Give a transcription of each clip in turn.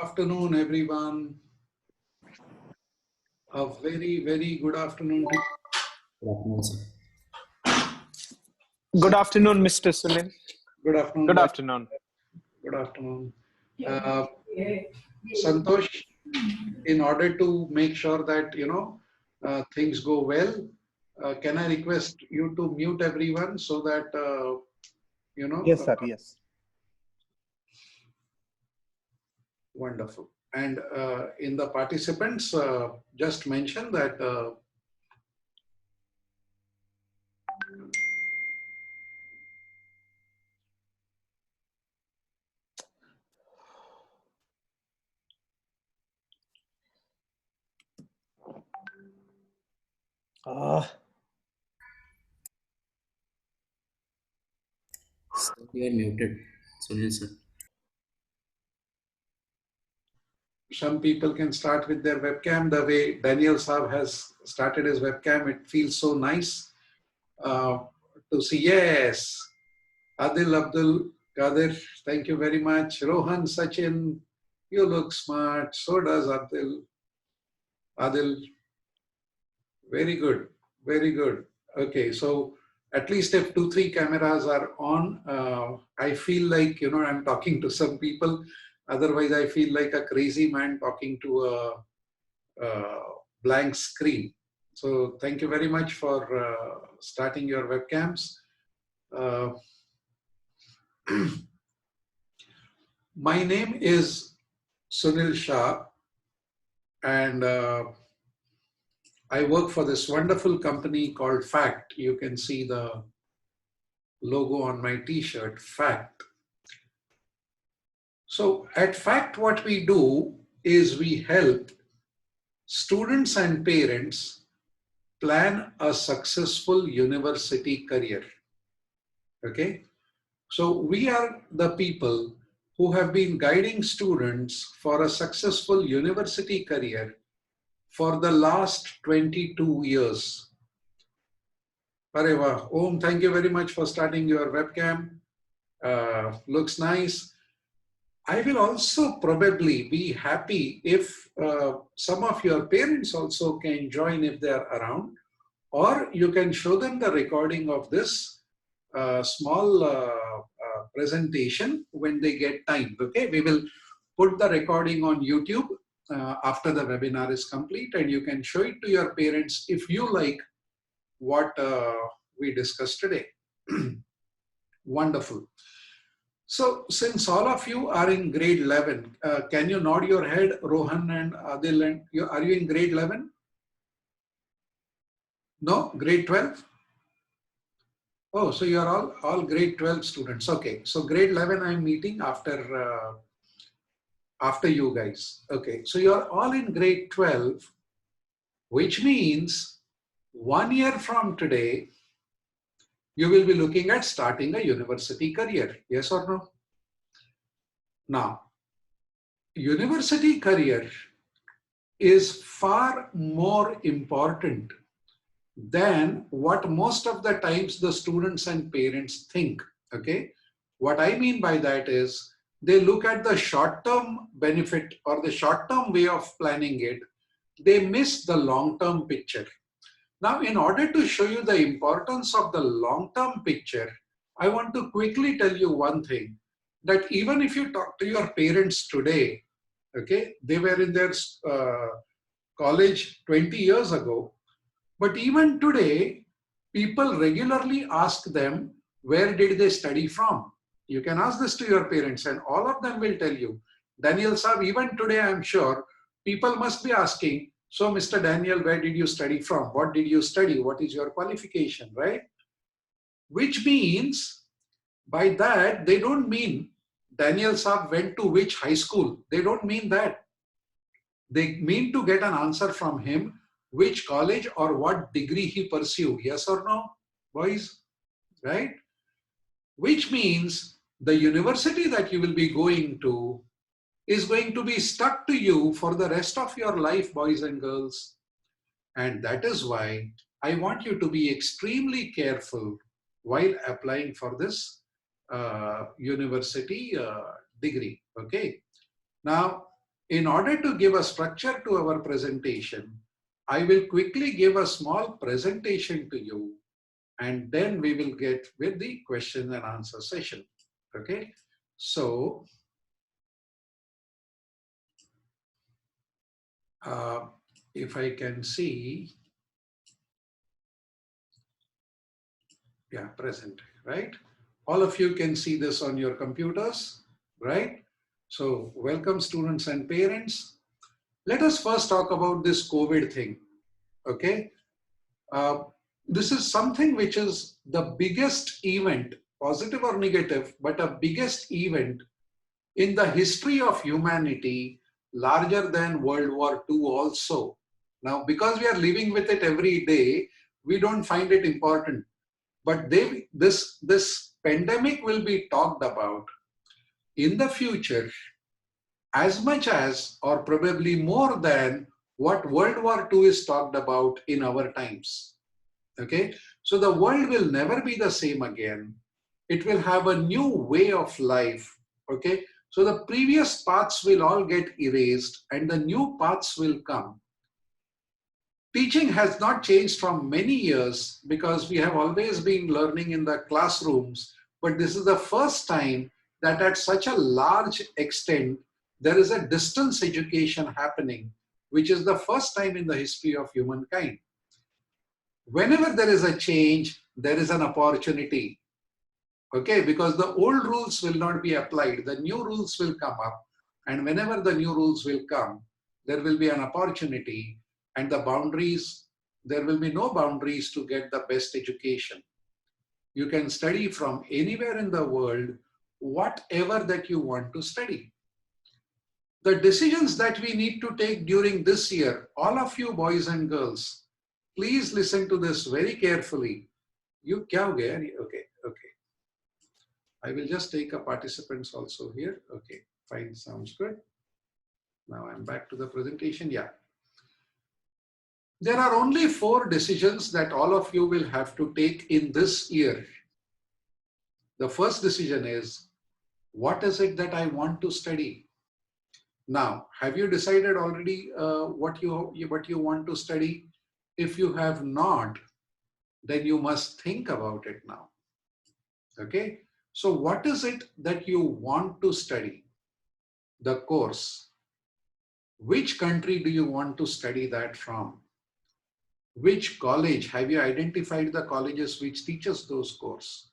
Afternoon, everyone. A very, very good afternoon to Good afternoon, sir. Good afternoon, Mr. Sunil. Good afternoon. Good afternoon. Good afternoon. Santosh, in order to make sure that, things go well, can I request you to mute everyone so that, Yes, sir. Yes. Wonderful. And in the participants, just mention that You are muted, Sunil sir. some people can start with their webcam the way Daniel Saab has started his webcam. It feels so nice to see. Yes, Adil Abdul Kadir, thank you very much. Rohan Sachin, you look smart. So does Adil. Adil, very good, very good. Okay, so at least if 2-3 cameras are on, I feel like, I'm talking to some people. Otherwise, I feel like a crazy man talking to a blank screen. So thank you very much for starting your webcams. My name is Sunil Shah, and I work for this wonderful company called Fact. You can see the logo on my t-shirt, Fact. So at Fact, what we do is we help students and parents plan a successful university career. Okay? So we are the people who have been guiding students for a successful university career for the last 22 years. Pareva, Om, thank you very much for starting your webcam. Looks nice. I will also probably be happy if some of your parents also can join if they are around, or you can show them the recording of this small presentation when they get time. Okay, we will put the recording on YouTube after the webinar is complete, and you can show it to your parents if you like what we discussed today. Wonderful. So since all of you are in grade 11, can you nod your head, Rohan and Adil? And are you in grade 11? No, grade 12? Oh, so you are all grade 12 students. Okay, so grade 11 I'm meeting after you guys. Okay, so you are all in grade 12, which means 1 year from today, you will be looking at starting a university career. Yes or no? Now, university career is far more important than what most of the times the students and parents think. Okay, what I mean by that is they look at the short-term benefit or the short-term way of planning it. They miss the long-term picture. Now, in order to show you the importance of the long-term picture, I want to quickly tell you one thing, that even if you talk to your parents today, okay, they were in their college 20 years ago, but even today, people regularly ask them, where did they study from? You can ask this to your parents and all of them will tell you. Daniel Saab, even today, I'm sure people must be asking, so Mr. Daniel, where did you study from? What did you study? What is your qualification, right? Which means by that, they don't mean Daniel Saab went to which high school. They don't mean that. They mean to get an answer from him, which college or what degree he pursued. Yes or no, boys? Right? Which means the university that you will be going to is going to be stuck to you for the rest of your life, boys and girls. And that is why I want you to be extremely careful while applying for this university degree. Okay. Now, in order to give a structure to our presentation, I will quickly give a small presentation to you, and then we will get with the question and answer session. Okay. So, if I can see, yeah, present, right? All of you can see this on your computers, right? So welcome students and parents. Let us first talk about this COVID thing, okay? This is something which is the biggest event, positive or negative, but a biggest event in the history of humanity, larger than World War II also. Now, because we are living with it every day, we don't find it important. But this pandemic will be talked about in the future as much as, or probably more than, what World War II is talked about in our times. Okay, so the world will never be the same again. It will have a new way of life. Okay, so the previous paths will all get erased and the new paths will come. Teaching has not changed from many years because we have always been learning in the classrooms, but this is the first time that at such a large extent, there is a distance education happening, which is the first time in the history of humankind. Whenever there is a change, there is an opportunity, okay? Because the old rules will not be applied, the new rules will come up, and whenever the new rules will come, there will be an opportunity. And the boundaries, there will be no boundaries to get the best education. You can study from anywhere in the world, whatever that you want to study. The decisions that we need to take during this year, all of you boys and girls, please listen to this very carefully. You kya ho gaya? Okay, okay. I will just take a participants also here. Okay, fine, sounds good. Now I'm back to the presentation, yeah. There are only 4 decisions that all of you will have to take in this year. The first decision is, what is it that I want to study? Now, have you decided already what you want to study? If you have not, then you must think about it now. Okay? So what is it that you want to study? The course. Which country do you want to study that from? Which college? Have you identified the colleges which teaches those courses?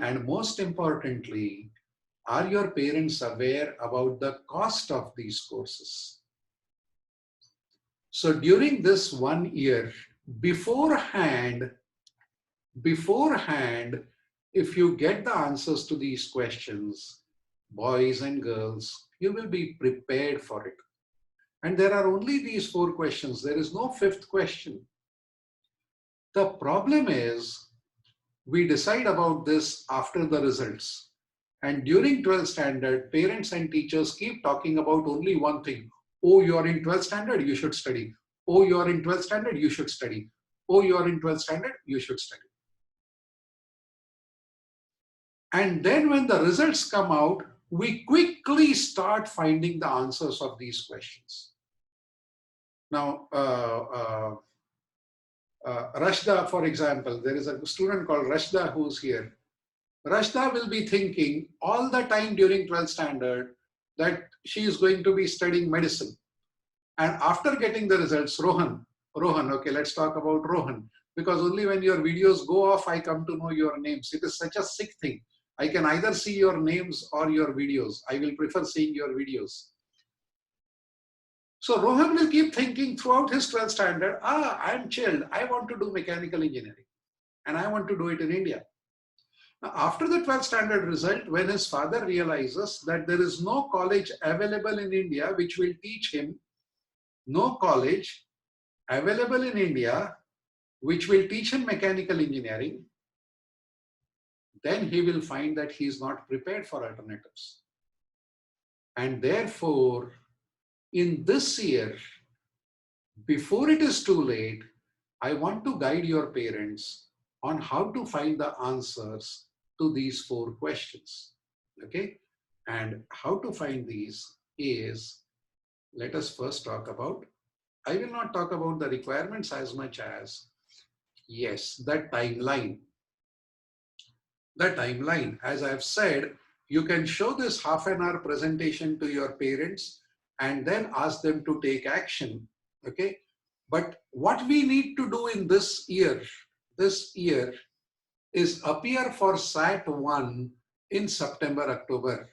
And most importantly, are your parents aware about the cost of these courses? So during this 1 year, beforehand, if you get the answers to these questions, boys and girls, you will be prepared for it. And there are only these 4 questions. There is no 5th question. The problem is, we decide about this after the results. And during 12th standard, parents and teachers keep talking about only one thing. Oh, you are in 12th standard, you should study. Oh, you are in 12th standard, you should study. Oh, you are in 12th standard, you should study. And then when the results come out, we quickly start finding the answers of these questions. Now, Rashda, for example, there is a student called Rashda who's here. Rashda will be thinking all the time during 12th standard that she is going to be studying medicine. And after getting the results, Rohan, okay, let's talk about Rohan. Because only when your videos go off, I come to know your names. It is such a sick thing. I can either see your names or your videos. I will prefer seeing your videos. So Rohan will keep thinking throughout his 12th standard, I'm chilled. I want to do mechanical engineering and I want to do it in India. Now, after the 12th standard result, when his father realizes that there is no college available in India which will teach him, no college available in India which will teach him mechanical engineering, then he will find that he is not prepared for alternatives. And therefore, in this year, before it is too late, I want to guide your parents on how to find the answers to these 4 questions. Okay? And how to find these is, let us first talk about, I will not talk about the requirements as much as, yes, the timeline. The timeline, as I've said, you can show this half-an-hour presentation to your parents and then ask them to take action. Okay? But what we need to do in this year is appear for SAT 1 in September, October.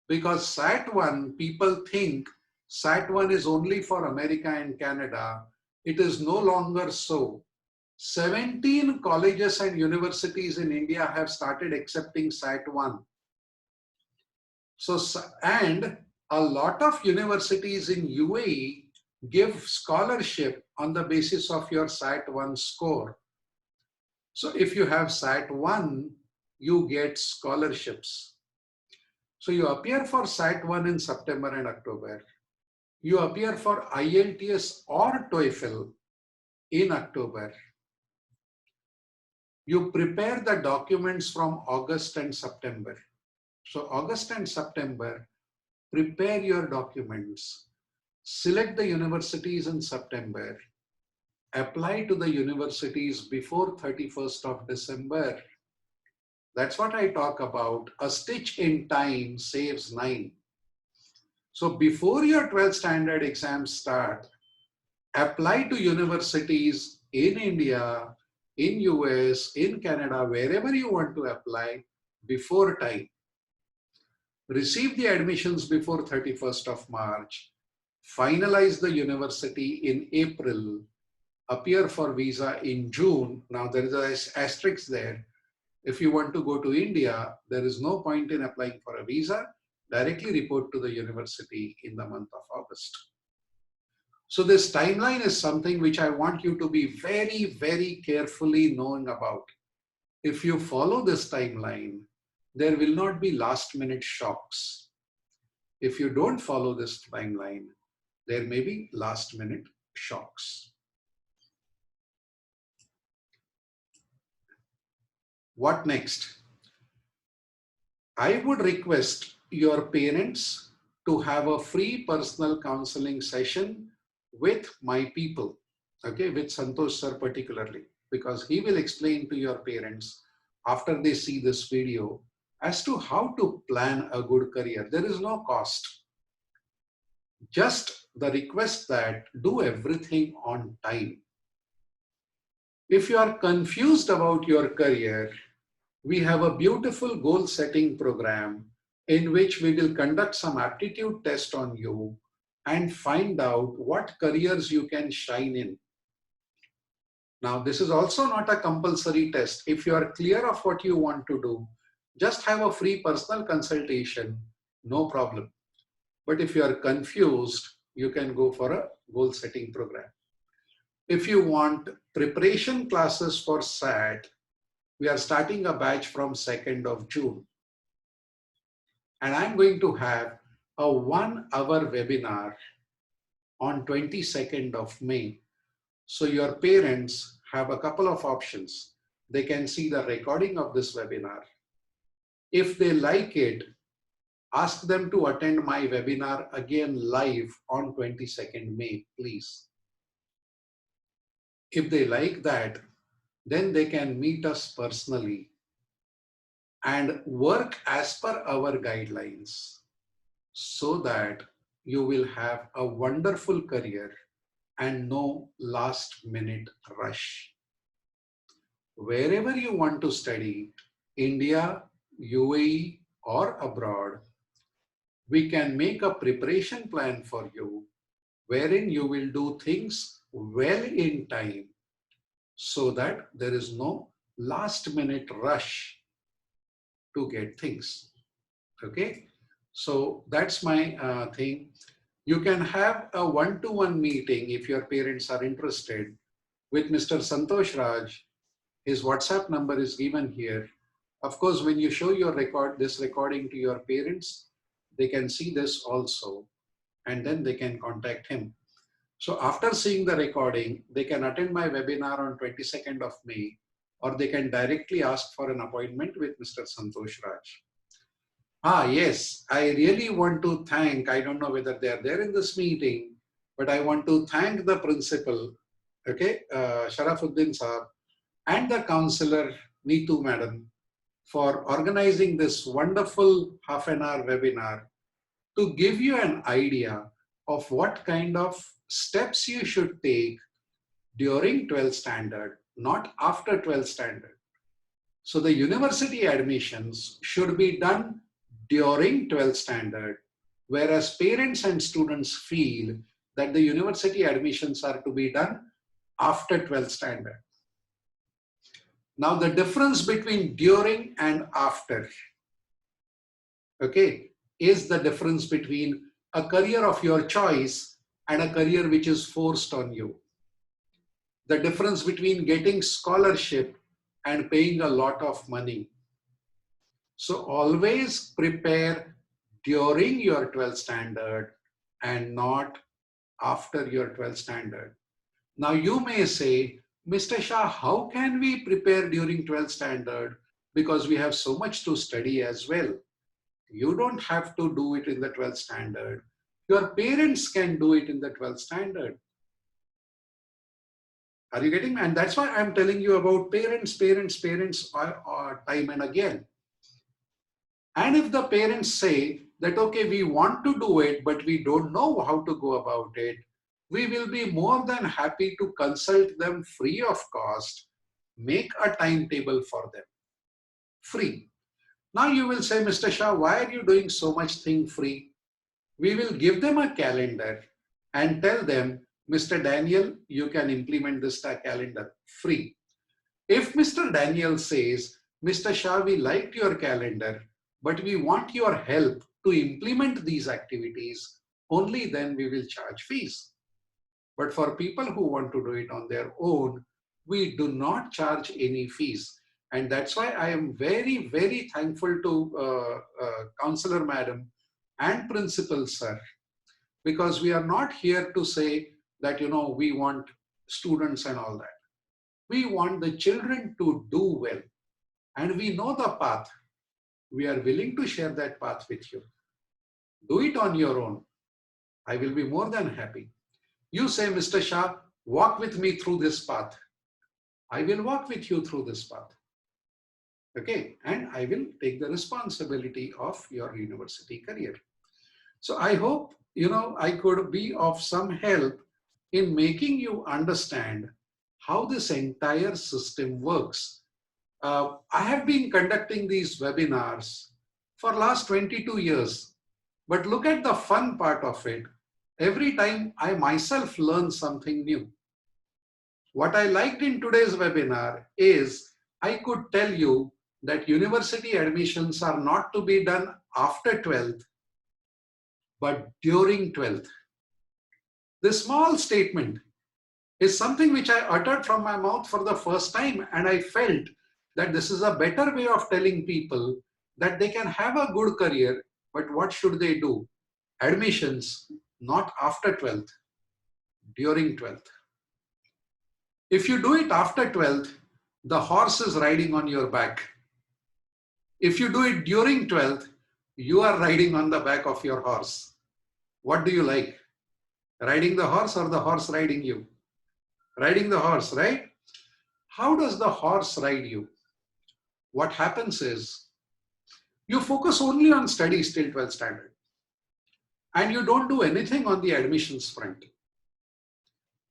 Because SAT 1, people think SAT 1 is only for America and Canada. It is no longer so. 17 colleges and universities in India have started accepting SAT 1. So, and a lot of universities in UAE give scholarship on the basis of your SAT 1 score. So if you have SAT 1, you get scholarships. So you appear for SAT 1 in September and October. You appear for IELTS or TOEFL in October. You prepare the documents from August and September. So August and September, prepare your documents. Select the universities in September. Apply to the universities before 31st of December. That's what I talk about. A stitch in time saves 9. So before your 12th standard exams start, apply to universities in India, in US, in Canada, wherever you want to apply before time. Receive the admissions before 31st of March. Finalize the university in April. Appear for visa in June. Now there is an asterisk there. If you want to go to India, there is no point in applying for a visa. Directly report to the university in the month of August. So this timeline is something which I want you to be very, very carefully knowing about. If you follow this timeline, there will not be last minute shocks. If you don't follow this timeline, there may be last minute shocks. What next? I would request your parents to have a free personal counseling session with my people, okay, with Santosh sir particularly, because he will explain to your parents after they see this video as to how to plan a good career. There is no cost. Just the request that do everything on time. If you are confused about your career, we have a beautiful goal setting program in which we will conduct some aptitude test on you and find out what careers you can shine in. Now, this is also not a compulsory test. If you are clear of what you want to do, just have a free personal consultation, no problem. But if you are confused, you can go for a goal setting program. If you want preparation classes for SAT, we are starting a batch from 2nd of June. And I'm going to have a 1-hour webinar on 22nd of May. So your parents have a couple of options. They can see the recording of this webinar. If they like it, ask them to attend my webinar again live on 22nd May, please. If they like that, then they can meet us personally and work as per our guidelines so that you will have a wonderful career and no last minute rush. Wherever you want to study, India, UAE, or abroad, we can make a preparation plan for you wherein you will do things well in time so that there is no last minute rush to get things. Okay, so that's my thing. You can have a one-to-one meeting if your parents are interested with Mr. Santosh Raj. His WhatsApp number is given here. Of course, when you show your this recording to your parents, they can see this also, and then they can contact him. So after seeing the recording, they can attend my webinar on 22nd of May, or they can directly ask for an appointment with Mr. Santosh Raj. Yes, I really want to thank, I don't know whether they are there in this meeting, but I want to thank the principal, okay, Sharafuddin Saab, and the counselor, Neetu Madam, for organizing this wonderful half-an-hour webinar to give you an idea of what kind of steps you should take during 12th standard, not after 12th standard. So the university admissions should be done during 12th standard, whereas parents and students feel that the university admissions are to be done after 12th standard. Now the difference between during and after, okay, is the difference between a career of your choice and a career which is forced on you. The difference between getting scholarship and paying a lot of money. So always prepare during your 12th standard and not after your 12th standard. Now you may say, Mr. Shah, how can we prepare during 12th standard? Because we have so much to study as well. You don't have to do it in the 12th standard. Your parents can do it in the 12th standard. Are you getting me? And that's why I'm telling you about parents time and again. And if the parents say that, okay, we want to do it, but we don't know how to go about it, we will be more than happy to consult them free of cost, make a timetable for them, free. Now you will say, Mr. Shah, why are you doing so much thing free? We will give them a calendar and tell them, Mr. Daniel, you can implement this calendar free. If Mr. Daniel says, Mr. Shah, we liked your calendar, but we want your help to implement these activities, only then we will charge fees. But for people who want to do it on their own, we do not charge any fees. And that's why I am very, very thankful to Counselor Madam and Principal Sir, because we are not here to say that, you know, we want students and all that. We want the children to do well. And we know the path. We are willing to share that path with you. Do it on your own. I will be more than happy. You say, Mr. Shah, walk with me through this path. I will walk with you through this path. Okay, and I will take the responsibility of your university career. So I hope, you know, I could be of some help in making you understand how this entire system works. I have been conducting these webinars for last 22 years, but look at the fun part of it. Every time I myself learn something new. What I liked in today's webinar is I could tell you that university admissions are not to be done after 12th, but during 12th. This small statement is something which I uttered from my mouth for the first time, and I felt that this is a better way of telling people that they can have a good career, but what should they do? Admissions, not after 12th, during 12th. If you do it after 12th, the horse is riding on your back. If you do it during 12th, you are riding on the back of your horse. What do you like? Riding the horse or the horse riding you? Riding the horse, right? How does the horse ride you? What happens is, you focus only on studies till 12th standard. And you don't do anything on the admissions front.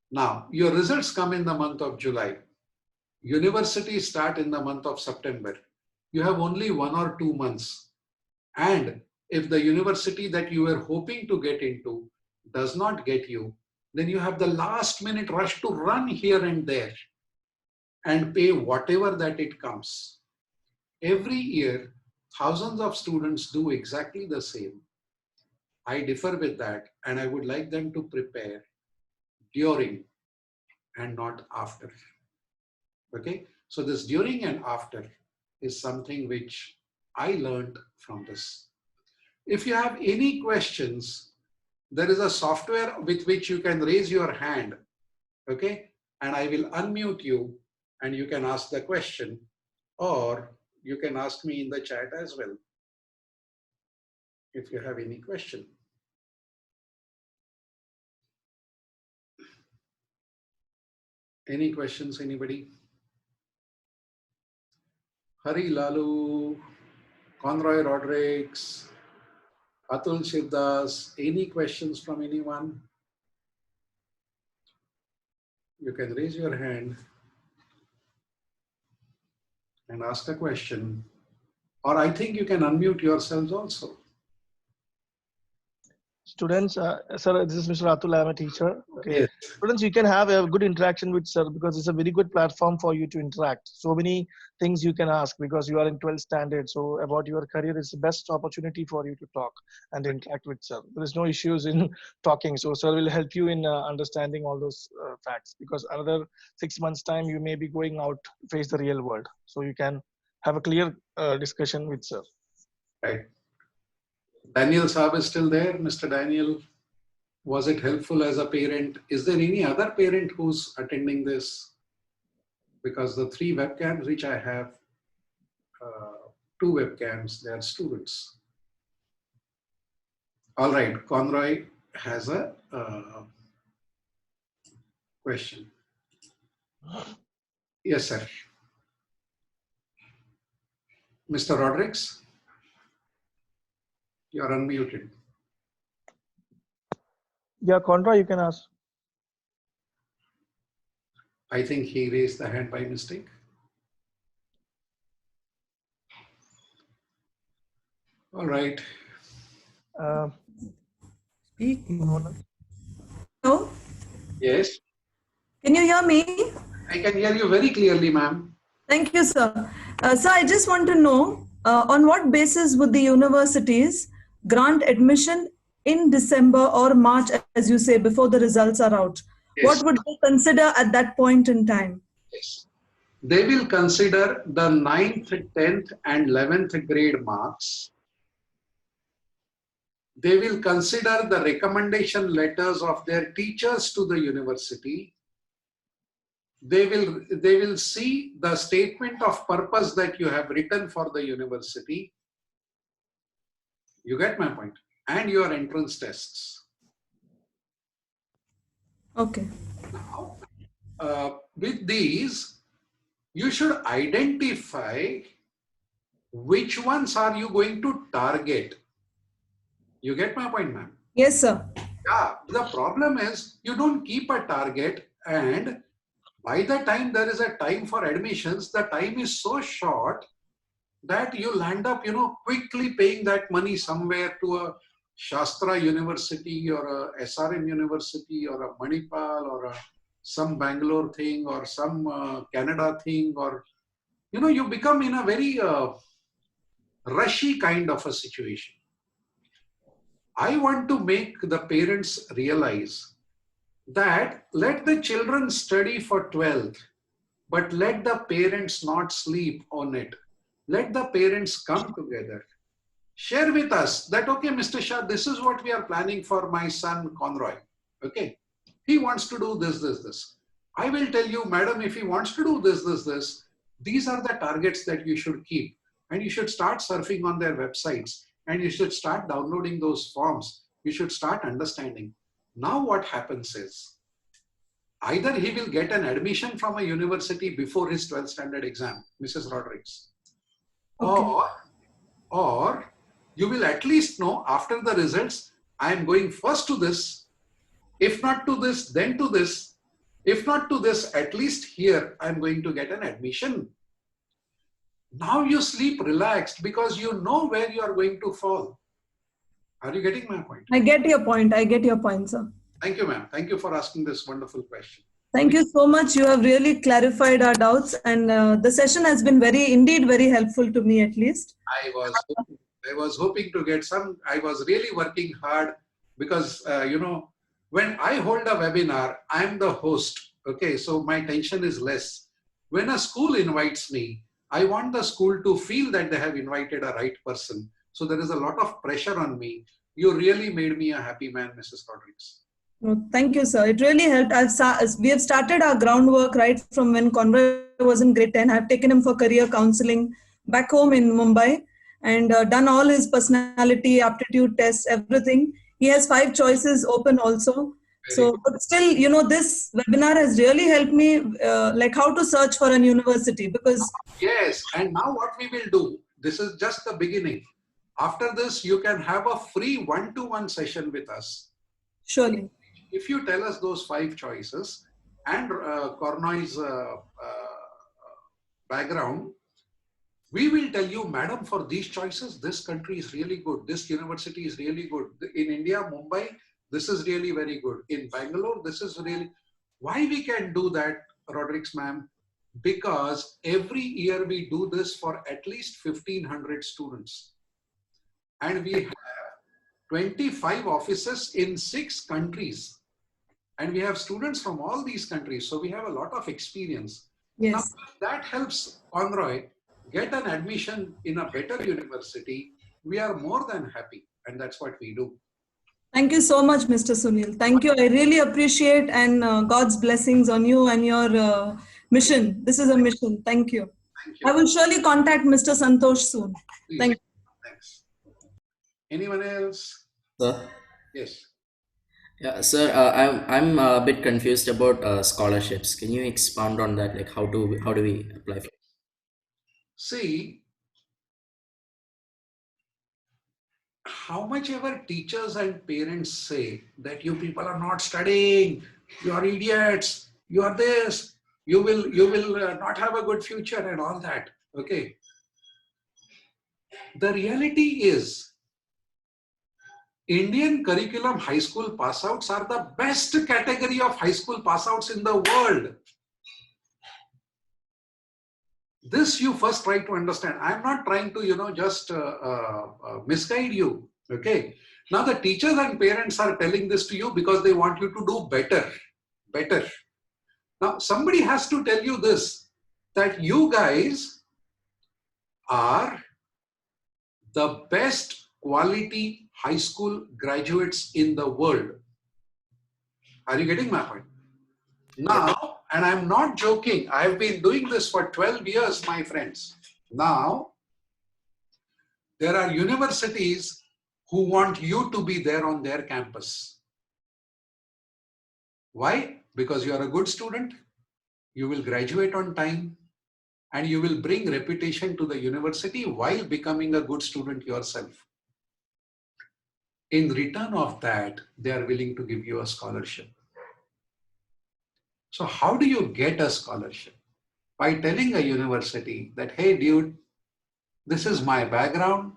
Now, your results come in the month of July. Universities start in the month of September. You have only 1 or 2 months. And if the university that you were hoping to get into does not get you, then you have the last minute rush to run here and there and pay whatever that it comes. Every year, thousands of students do exactly the same. I differ with that, and I would like them to prepare during and not after. Okay, so this during and after is something which I learned from this. If you have any questions, there is a software with which you can raise your hand, okay, and I will unmute you and you can ask the question, or you can ask me in the chat as well if you have any question. Any questions, anybody? Hari Lalu, Conroy Rodrigues, Atul Shivdas, any questions from anyone? You can raise your hand and ask a question, or I think you can unmute yourselves also. Students, sir, this is Mr. Atul. I am a teacher. Okay. Yes. Students, you can have a good interaction with sir because it's a very good platform for you to interact. So many things you can ask because you are in 12th standard. So about your career, it's the best opportunity for you to talk and interact with sir. There is no issues in talking. So sir will help you in understanding all those facts because another 6 months time, you may be going out to face the real world. So you can have a clear discussion with sir. Right. Daniel Saab is still there. Mr. Daniel, was it helpful as a parent? Is there any other parent who's attending this? Because the 3 webcams which I have, 2 webcams, they are students. All right, Conroy has a question. Yes, sir. Mr. Rodrigues, you are unmuted. Yeah, Conroy, you can ask. I think he raised the hand by mistake. All right. Speak. Hello? Yes, Can you hear me? I can hear you very clearly, ma'am. Thank you, sir. Sir, I just want to know on what basis would the universities grant admission in December or March, as you say, before the results are out? Yes. What would they consider at that point in time? Yes. They will consider the 9th, 10th, and 11th grade marks. They will consider the recommendation letters of their teachers to the university. They will see the statement of purpose that you have written for the university. You get my point? And your entrance tests. Okay. Now, with these, you should identify which ones are you going to target. You get my point, ma'am? Yes, sir. Yeah, the problem is you don't keep a target, and by the time there is a time for admissions, the time is so short that you land up, quickly paying that money somewhere to a Shastra University or a SRM University or a Manipal or some Bangalore thing or some Canada thing, or, you become in a very rushy kind of a situation. I want to make the parents realize that let the children study for 12th, but let the parents not sleep on it. Let the parents come together. Share with us that, okay, Mr. Shah, this is what we are planning for my son Conroy. Okay, he wants to do this, this, this. I will tell you, madam, if he wants to do this, this, this, these are the targets that you should keep. And you should start surfing on their websites. And you should start downloading those forms. You should start understanding. Now what happens is, either he will get an admission from a university before his 12th standard exam, Mrs. Rodrigues, okay, or you will at least know after the results, I am going first to this. If not to this, then to this. If not to this, at least here I am going to get an admission. Now you sleep relaxed because you know where you are going to fall. Are you getting my point? I get your point. I get your point, sir. Thank you, ma'am. Thank you for asking this wonderful question. Thank you so much. You have really clarified our doubts, and the session has been indeed very helpful to me, at least. I was hoping to get some. I was really working hard because when I hold a webinar, I'm the host. Okay, so my tension is less. When a school invites me, I want the school to feel that they have invited a right person. So there is a lot of pressure on me. You really made me a happy man, Mrs. Rodriguez. No, thank you, sir. It really helped. We have started our groundwork right from when Conroy was in grade 10. I've taken him for career counseling back home in Mumbai and done all his personality, aptitude tests, everything. He has 5 choices open also. So, but still, this webinar has really helped me, like how to search for a university because. Yes, and now what we will do, this is just the beginning. After this, you can have a free one-to-one session with us. Surely. If you tell us those 5 choices and Cornoy's background, we will tell you, madam, for these choices, this country is really good. This university is really good. In India, Mumbai, this is really very good. In Bangalore, this is really. Why we can do that, Rodriguez ma'am? Because every year we do this for at least 1,500 students. And we have 25 offices in 6 countries. And we have students from all these countries. So we have a lot of experience. Yes. Now, that helps Conroy get an admission in a better university. We are more than happy. And that's what we do. Thank you so much, Mr. Sunil. Thank you. I really appreciate and God's blessings on you and your mission. This is a mission. Thank you. Thank you. I will surely contact Mr. Santosh soon. Please. Thank you. Thanks. Anyone else? Sir? Yes. Yeah, sir, I'm a bit confused about scholarships. Can you expand on that? Like how do we apply for it? See, how much ever teachers and parents say that you people are not studying, you are idiots, you are this, you will not have a good future and all that. Okay. The reality is, Indian curriculum high school passouts are the best category of high school passouts in the world. This you first try to understand. I'm not trying to, just misguide you. Okay. Now the teachers and parents are telling this to you because they want you to do better. Better. Now somebody has to tell you this, that you guys are the best quality high school graduates in the world. Are you getting my point? Now, and I'm not joking, I've been doing this for 12 years, my friends. Now, there are universities who want you to be there on their campus. Why? Because you are a good student, you will graduate on time, and you will bring reputation to the university while becoming a good student yourself. In return of that, they are willing to give you a scholarship. So how do you get a scholarship? By telling a university that, hey dude, this is my background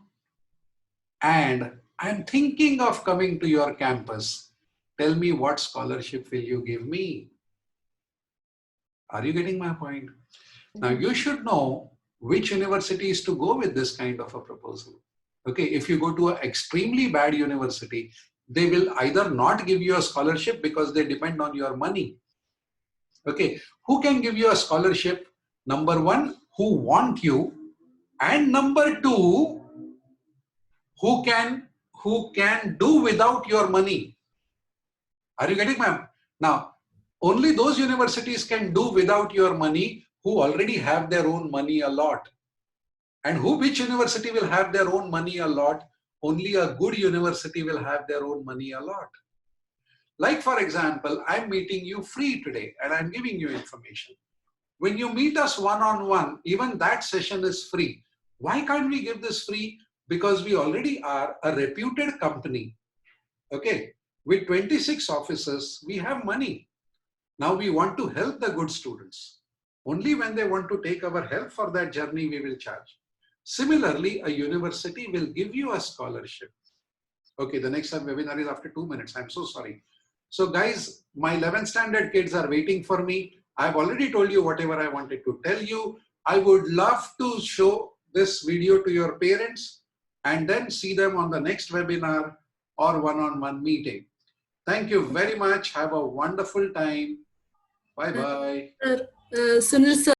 and I'm thinking of coming to your campus. Tell me what scholarship will you give me? Are you getting my point? Now you should know which universities to go with this kind of a proposal. Okay, if you go to an extremely bad university, they will either not give you a scholarship because they depend on your money. Okay, who can give you a scholarship? Number one, who want you, and number two, who can do without your money. Are you getting, ma'am? Now, only those universities can do without your money who already have their own money a lot. And which university will have their own money a lot? Only a good university will have their own money a lot. Like for example, I'm meeting you free today and I'm giving you information. When you meet us one-on-one, even that session is free. Why can't we give this free? Because we already are a reputed company. Okay, with 26 offices, we have money. Now we want to help the good students. Only when they want to take our help for that journey, we will charge. Similarly, a university will give you a scholarship. Okay, the next webinar is after 2 minutes. I'm so sorry. So guys, my 11th standard kids are waiting for me. I've already told you whatever I wanted to tell you. I would love to show this video to your parents and then see them on the next webinar or one-on-one meeting. Thank you very much. Have a wonderful time. Bye-bye. Sunil sir,